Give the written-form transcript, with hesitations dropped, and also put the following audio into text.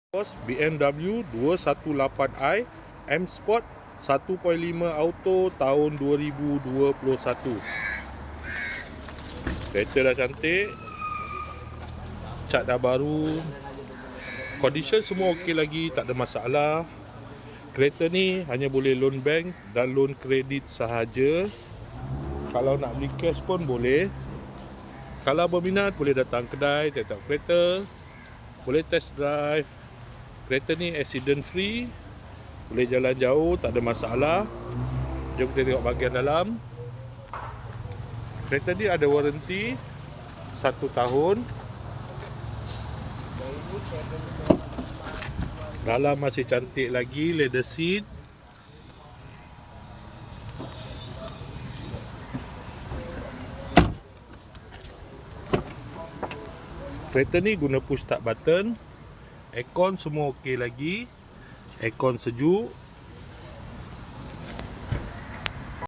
BMW 218i M Sport 1.5 auto tahun 2021. Kereta dah cantik, cat dah baru, condition semua okey lagi, tak ada masalah. Kereta ni hanya boleh loan bank dan loan kredit sahaja. Kalau nak beli cash pun boleh. Kalau berminat boleh datang kedai, tengok kereta, boleh test drive. Kereta ni accident free, boleh jalan jauh, tak ada masalah. Jom kita tengok bahagian dalam. Kereta ni ada warranty 1 tahun. Dalam masih cantik lagi, leather seat. Kereta ni guna push start button. Aircon semua okey lagi. Aircon sejuk.